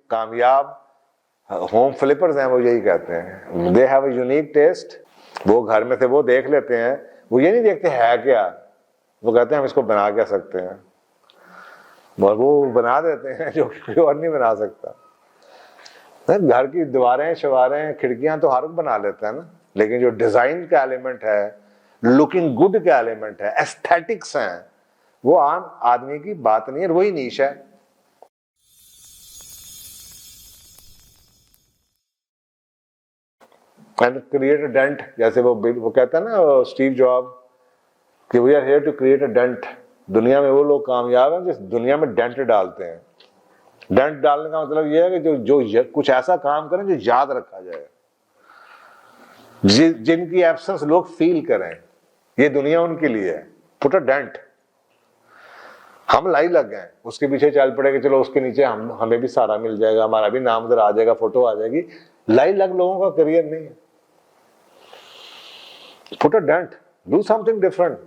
کامیاب ہوم فلپرز ہیں وہ یہی کہتے ہیں, they have a unique test. وہ گھر میں سے وہ دیکھ لیتے ہیں, وہ یہ نہیں دیکھتے ہے کیا, وہ کہتے ہیں ہم اس کو بنا کیا سکتے ہیں, اور وہ بنا دیتے ہیں جو کوئی اور نہیں بنا سکتا. گھر کی دیواریں شواریں کھڑکیاں تو ہر کوئی بنا لیتا ہے نا, لیکن جو ڈیزائن کا ایلیمنٹ ہے, لکنگ گڈ کا ایلیمنٹ ہے, ایستھیٹکس ہیں, وہ عام آدمی کی بات نہیں ہے, وہی نیش ہے. اینڈ کریٹ اے ڈینٹ, جیسے وہ کہتا ہے نا اسٹیو جاب کہ we are here to create a dent. دنیا میں وہ لوگ کامیاب ہیں جس دنیا میں ڈینٹ ڈالتے ہیں. ڈینٹ ڈالنے کا مطلب یہ ہے کہ جو کچھ ایسا کام کریں جو یاد رکھا جائے, جن کی ایبسنس لوگ فیل کریں, یہ دنیا ان کے لیے ہے. Put a dent. ہم لائی لگ گئے, اس کے پیچھے چل پڑے کہ چلو اس کے نیچے ہمیں بھی سارا مل جائے گا, ہمارا بھی نام ادھر آ جائے گا, فوٹو آ جائے گی. لائی لگ لوگوں کا کریئر نہیں ہے. Put a dent, do something different,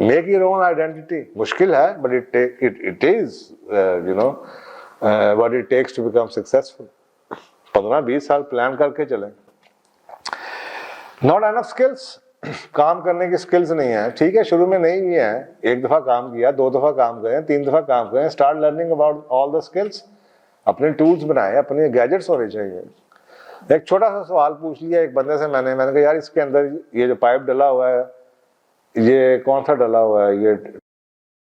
make your own identity. مشکل ہے but it is what it takes to become successful. 15-20 سال پلان کر کے چلیں. Not enough skills. کام کرنے کی سکلز نہیں ہیں. ٹھیک ہے شروع میں نہیں بھی ہیں, ایک دفعہ کام کیا, 2 دفعہ کام کریں, 3 دفعہ کام کریں, start learning about all the skills. اپنے ٹولز بنائیں, اپنے گیجٹس ہونے چاہیے. ایک چھوٹا سا سوال پوچھ لیا ایک بندے سے میں نے کہا یار اس کے اندر یہ جو پائپ ڈلا ہوا ہے یہ کون سا ڈلا ہوا ہے, یہ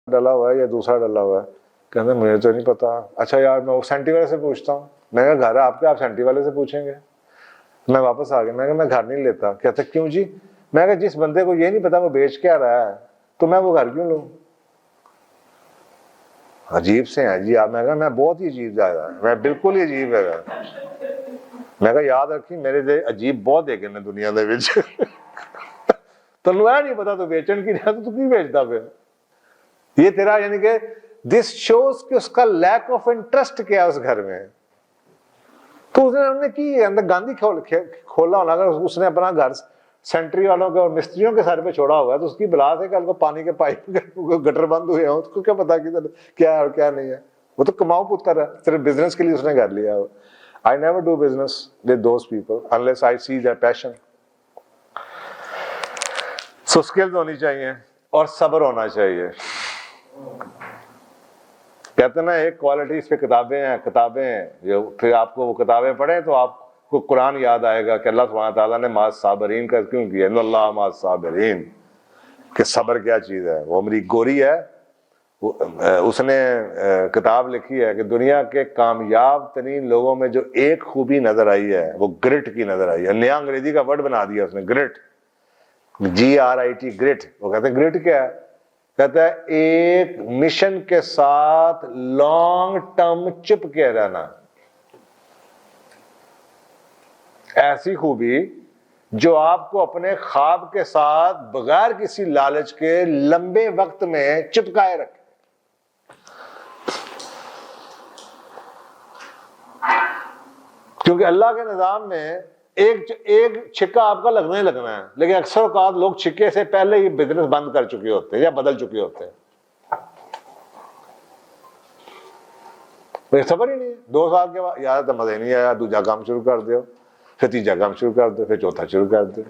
ڈلا ہوا ہے یا دوسرا ڈلا ہوا ہے؟ کہتے ہیں مجھے تو نہیں پتا. اچھا یار میں وہ سینٹی والے سے پوچھتا ہوں. میں نے کہا گھر ہے آپ کے, آپ سینٹی والے سے پوچھیں گے. میں واپس آ گیا, میں کہا میں گھر نہیں لیتا. کہتے کیوں جی؟ میں کہا جس بندے کو یہ نہیں پتا وہ بیچ کیا رہا ہے تو میں وہ گھر کیوں لوں؟ عجیب سے ہیں جی آپ. میں کہا میں بہت ہی عجیب جا رہا, میں بالکل ہی عجیب ہے. میں کہا یاد رکھی میرے دے عجیب بہت دیکھے نے دنیا دے وچ. تو لویا نہیں پتا تو بیچن کی رہا تو کیوں بیچتا پھر؟ یہ تیرا یعنی کہ دس شوز کہ اس کا لیک آف انٹرسٹ کیا اس گھر میں. تو اس نے کی اندر گاندھی کھولا ہونا, اگر اس نے اپنا گھر سینٹری والوں کے اور مستریوں کے سر پہ چھوڑا ہوا ہے تو اس کی بلا سے کل کو پانی کے پائپ گٹر بند ہوئے ہوں, اس کو کیا پتا کیا ہے اور کیا نہیں ہے. وہ تو کماؤ پتر ہے, صرف بزنس کے لیے اس نے گھر لیا. I never do business with those people unless I see their passion. So skills ہونی چاہیے اور صبر ہونا چاہیے. کہتے ہیں نا ایک کوالٹی اس پہ کتابیں ہیں جو پھر آپ کو وہ کتابیں پڑھیں تو آپ کو قرآن یاد آئے گا کہ اللہ سبحانہ تعالیٰ نے مع الصابرین کا کیوں کیا, ان اللہ مع الصابرین, کہ صبر کیا چیز ہے. وہ امریک گوری ہے, اس نے کتاب لکھی ہے کہ دنیا کے کامیاب ترین لوگوں میں جو ایک خوبی نظر آئی ہے وہ گرٹ کی نظر آئی ہے. نیا انگریزی کا ورڈ بنا دیا اس نے, گرٹ, GRIT, گرٹ. وہ کہتے ہیں گرٹ کیا ہے؟ کہتا ہے ایک مشن کے ساتھ لانگ ٹرم چپ کے رہنا. ایسی خوبی جو آپ کو اپنے خواب کے ساتھ بغیر کسی لالچ کے لمبے وقت میں چپکائے رکھے. کیونکہ اللہ کے نظام میں ایک چھکا آپ کا لگنا ہی لگنا ہے, لیکن اکثر اوقات لوگ چھکے سے پہلے ہی بزنس بند کر چکے ہوتے ہیں یا بدل چکے ہوتے ہیں. خبر ہی نہیں ہے. 2 سال کے بعد یار تو مزے نہیں آیا, دوسرا کام شروع کر دو, پھر تیسرا کام شروع کر دو, پھر چوتھا شروع کر دو.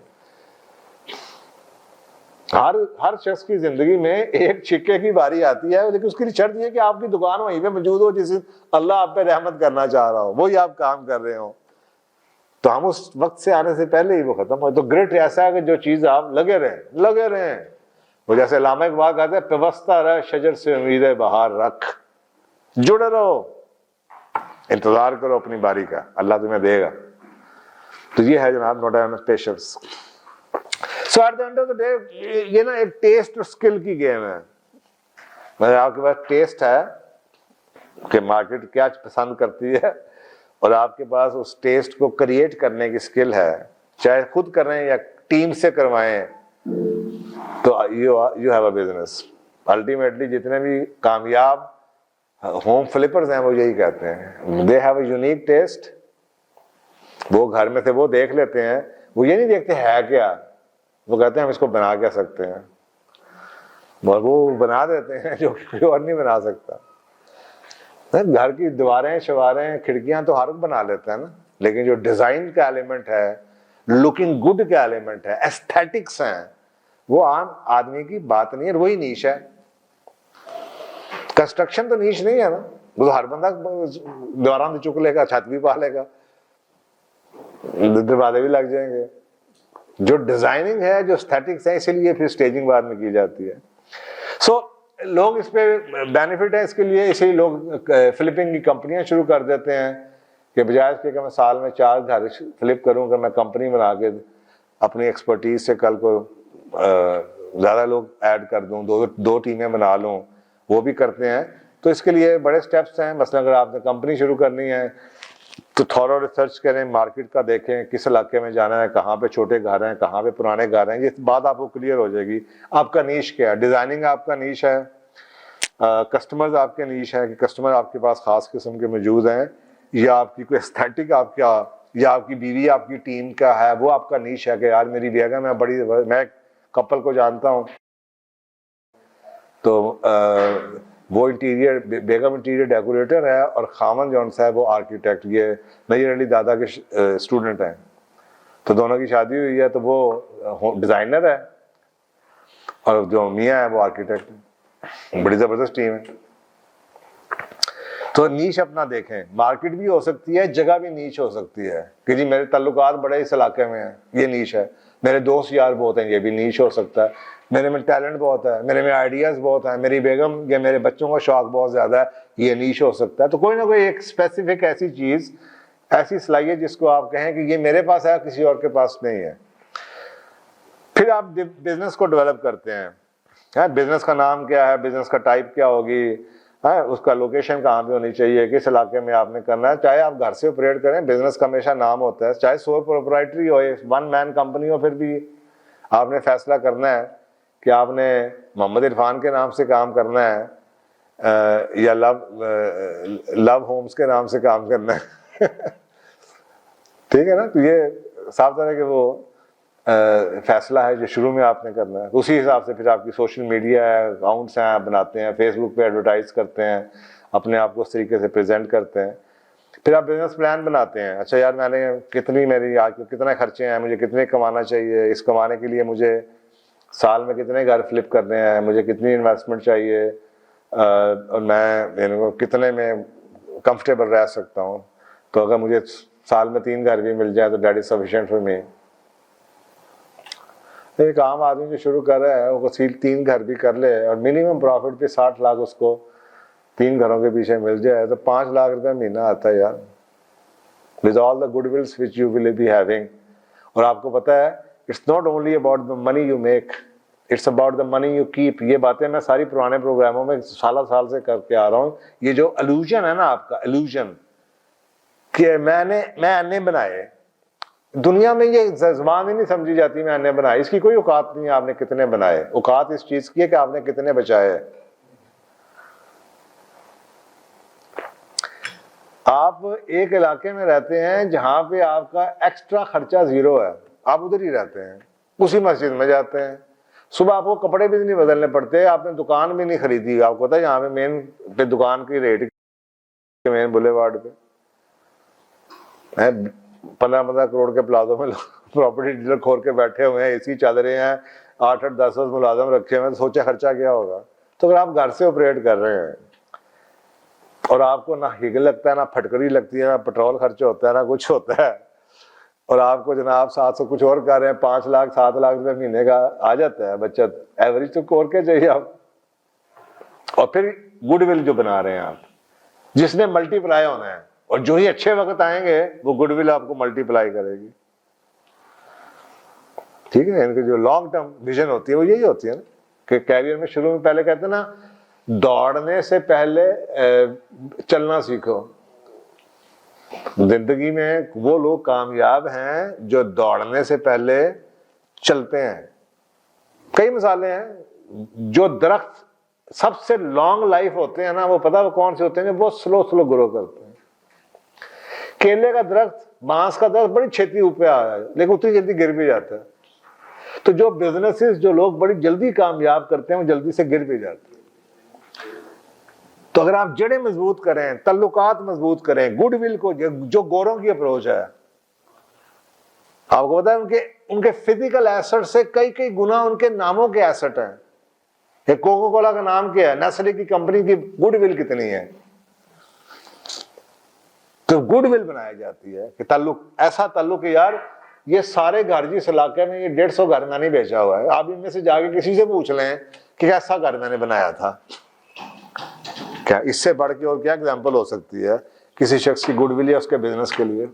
ہر شخص کی زندگی میں ایک چھکے کی باری آتی ہے, لیکن اس کے لیے شرط یہ کہ آپ کی دکان وہیں پہ موجود ہو جس اللہ آپ پہ رحمت کرنا چاہ رہا ہو, وہی آپ کام کر رہے ہو. تو ہم اس وقت سے آنے سے پہلے ہی وہ ختم ہو. تو گریٹ ایسا ہے کہ جو چیز آپ لگے رہیں. وہ جیسے علامہ اقبال کہتے ہیں پیوستہ رہ شجر سے امید بہار رکھ, جڑے رہو, انتظار کرو اپنی باری کا, اللہ تمہیں دے گا. تو یہ ہے جناب note and patience. So at the end of the day یہ نا ایک ٹیسٹ اور اسکل کی گیم ہے. مطلب آپ کے پاس ٹیسٹ ہے کہ مارکیٹ کیا پسند کرتی ہے, اور آپ کے پاس اس ٹیسٹ کو کریٹ کرنے کی اسکل ہے, چاہے خود کریں یا ٹیم سے کروائیں, تو you have a business. Ultimately جتنے بھی کامیاب ہوم فلپرز ہیں وہ یہی کہتے ہیں, they have a unique test. وہ گھر میں سے وہ دیکھ لیتے ہیں, وہ یہ نہیں دیکھتے ہے کیا, وہ کہتے ہیں ہم اس کو بنا کیا سکتے ہیں, اور وہ بنا دیتے ہیں جو کوئی اور نہیں بنا سکتا. گھر کی دیواریں شواریں کھڑکیاں تو ہر بنا لیتا ہے نا، لیکن جو ڈیزائن کا ایلیمنٹ ہے، لکنگ گڈ کا ایلیمنٹ ہے، ایستھیٹکس ہیں، وہ عام آدمی کی بات نہیں ہے، وہی نیش ہے۔ کنسٹرکشن تو نیش نہیں ہے نا، وہ ہر بندہ دیواروں بھی چک لے گا، چھت بھی پا لے گا، دروازے بھی لگ جائیں گے۔ جو ڈیزائننگ ہے، جو ایستھیٹکس ہے، اسی لیے پھر اسٹیجنگ بعد میں کی جاتی ہے۔ سو لوگ اس پہ بینیفٹ ہے اس کے لیے، اسی لیے لوگ فلپنگ کی کمپنیاں شروع کر دیتے ہیں کہ بجائے اس کے کہ میں سال میں 4 گھر فلپ کروں کہ میں کمپنی بنا کے اپنی ایکسپرٹیز سے کل کو زیادہ لوگ ایڈ کر دوں، 2 ٹیمیں بنا لوں، وہ بھی کرتے ہیں۔ تو اس کے لیے بڑے سٹیپس ہیں۔ مثلا اگر آپ نے کمپنی شروع کرنی ہے تو تھورو ریسرچ کریں، مارکیٹ کا دیکھیں، کس علاقے میں جانا ہے، کہاں پہ چھوٹے گھر ہیں، کہاں پہ پرانے گھر ہیں، یہ بات آپ کو کلیئر ہو جائے گی۔ آپ کا نیش کیا ہے، ڈیزائننگ آپ کا نیش ہے، کسٹمرز آپ کے نیش ہے کہ کسٹمر آپ کے پاس خاص قسم کے موجود ہیں، یا آپ کی کوئی ایستھیٹک آپ کا، یا آپ کی بیوی آپ کی ٹیم کا ہے، وہ آپ کا نیش ہے کہ یار میری بیگم ہے بڑی، میں کپل کو جانتا ہوں تو وہ انٹیریئر، بیگم انٹیریئر ڈیکوریٹر ہے اور خامن جون صاحب وہ آرکیٹیکٹ، یہ نیر علی دادا کے اسٹوڈنٹ ہیں، تو دونوں کی شادی ہوئی ہے، تو وہ ڈیزائنر ہے اور جو میاں ہے وہ آرکیٹیکٹ ہے۔ بڑی زبردست ٹیم ہے۔ تو نیش اپنا دیکھیں، مارکیٹ بھی ہو سکتی ہے، جگہ بھی نیش ہو سکتی ہے کہ جی میرے تعلقات بڑے اس علاقے میں ہیں، یہ نیش ہے، میرے دوست یار بہت ہیں، یہ بھی نیش ہو سکتا ہے، میرے میں ٹیلنٹ بہت ہے، میرے میں آئیڈیاز بہت ہیں، میری بیگم یا میرے بچوں کا شوق بہت زیادہ ہے، یہ نیش ہو سکتا ہے۔ تو کوئی نہ کوئی ایک اسپیسیفک ایسی چیز، ایسی صلاحیت جس کو آپ کہیں کہ یہ میرے پاس ہے، کسی اور کے پاس نہیں ہے۔ پھر آپ بزنس کو ڈیولپ کرتے ہیں، بزنس کا نام کیا ہے، بزنس کا ٹائپ کیا ہوگی، اس کا لوکیشن کہاں پہ ہونی چاہیے، کس علاقے میں آپ نے کرنا ہے۔ چاہے آپ گھر سے آپریٹ کریں، بزنس کا ہمیشہ نام ہوتا ہے، چاہے سول پروپرائٹری ہو، 1 مین کمپنی ہو، پھر بھی آپ نے فیصلہ کرنا ہے کہ آپ نے محمد عرفان کے نام سے کام کرنا ہے یا لو ہومز کے نام سے کام کرنا ہے۔ ٹھیک ہے نا، تو یہ صاف طرح کہ وہ فیصلہ ہے جو شروع میں آپ نے کرنا ہے۔ اسی حساب سے پھر آپ کی سوشل میڈیا ہے، اکاؤنٹس ہیں، آپ بناتے ہیں، فیس بک پہ ایڈورٹائز کرتے ہیں، اپنے آپ کو اس طریقے سے پریزنٹ کرتے ہیں۔ پھر آپ بزنس پلان بناتے ہیں، اچھا یار میں نے میری آج کتنے خرچے ہیں، مجھے کتنے کمانا چاہیے، اس کمانے کے لیے مجھے سال میں کتنے گھر فلپ کرنے ہیں، مجھے کتنی انویسٹمنٹ چاہیے، اور میں کتنے میں کمفرٹیبل رہ سکتا ہوں۔ تو اگر مجھے سال میں 3 گھر بھی مل جائے تو that is sufficient for me. ایک عام آدمی جو شروع کر رہا ہے وہ 3 گھر بھی کر لے اور منیمم پروفٹ پہ 60 لاکھ اس کو 3 گھروں کے پیچھے مل جائے تو 5 لاکھ روپے مہینہ آتا ہے یار، with all the goodwills which you will be having۔ اور آپ کو پتا ہے it's not only about the money you make, it's about the money you keep۔ یہ باتیں میں ساری پرانے پروگراموں میں سال سے کر کے آ رہا ہوں۔ یہ جو illusion ہے نا آپ کا illusion کہ میں نے بنائے، دنیا میں یہ زبان ہی نہیں سمجھی جاتی میں نے بنائے، اس کی کوئی اوقات نہیں ہے آپ نے کتنے بنائے، اوقات اس چیز کی ہے کہ آپ نے کتنے بچائے۔ آپ ایک علاقے میں رہتے ہیں جہاں پہ آپ کا ایکسٹرا خرچہ 0 ہے، آپ ادھر ہی رہتے ہیں، اسی مسجد میں جاتے ہیں، صبح آپ کو کپڑے بھی نہیں بدلنے پڑتے، آپ نے دکان بھی نہیں خریدی، آپ کو پتا ہے یہاں پہ مین پہ دکان کی ریٹ مین بولے وارڈ پہ 15 کروڑ کے پلازوں میں پراپرٹی ڈیلر کھول کے بیٹھے ہوئے ہیں، اسی چادریں ہیں، 8-10 ملازم رکھے ہوئے ہیں، تو سوچے خرچہ کیا ہوگا۔ تو اگر آپ گھر سے آپریٹ کر رہے ہیں اور آپ کو نہ ہگل لگتا ہے، نہ پھٹکری لگتی ہے، نہ پٹرول خرچ ہوتا ہے، نہ کچھ ہوتا ہے، اور آپ کو جناب 700 کچھ اور کر رہے ہیں، 5 لاکھ 7 لاکھ روپے مہینے کا آ جاتا ہے بچت، ایوریج تو کور کے چاہیے آپ۔ اور پھر گڈ ول جو بنا رہے ہیں آپ، جس نے ملٹی پلائی ہونا ہے، اور جو ہی اچھے وقت آئیں گے وہ گڈ ول آپ کو ملٹی پلائی کرے گی۔ ٹھیک ہے، ان کی جو لانگ ٹرم ویژن ہوتی ہے وہ یہی ہوتی ہے نا کہ کیریئر میں شروع میں پہلے کہتے ہیں نا دوڑنے سے پہلے چلنا سیکھو۔ زندگی میں وہ لوگ کامیاب ہیں جو دوڑنے سے پہلے چلتے ہیں۔ کئی مثالیں ہیں، جو درخت سب سے لانگ لائف ہوتے ہیں نا، وہ پتہ وہ کون سے ہوتے ہیں، وہ سلو گرو کرتے ہیں۔ کیلے کا درخت، بانس کا درخت بڑی چھیتی اوپر آ رہا ہے لیکن اتنی جلدی گر بھی جاتا ہے۔ تو جو بزنسز جو لوگ بڑی جلدی کامیاب کرتے ہیں وہ جلدی سے گر بھی جاتے ہیں۔ تو اگر آپ جڑیں مضبوط کریں، تعلقات مضبوط کریں، گڈ ول کو، جو گوروں کی اپروچ ہے، آپ کو پتا ہے ان کے فزیکل ایسٹ سے کئی گنا ان کے ناموں کے ایسٹ ہیں. ایک کوکو کولا کا نام کیا ہے، نیسلے کی کمپنی کی گڈ ول کتنی ہے. تو گڈ ول بنائی جاتی ہے کہ تعلق، ایسا تعلق ہے یار یہ سارے گھر جس علاقے میں، یہ 150 گھر میں نہیں بیچا ہوا ہے، آپ ان میں سے جا کے کسی سے پوچھ لیں کہ ایسا گھر میں نے بنایا تھا. کیا اس سے بڑھ کے اور کیا ایگزامپل ہو سکتی ہے کسی شخص کی گڈ ول یا اس کے بزنس کے لیے؟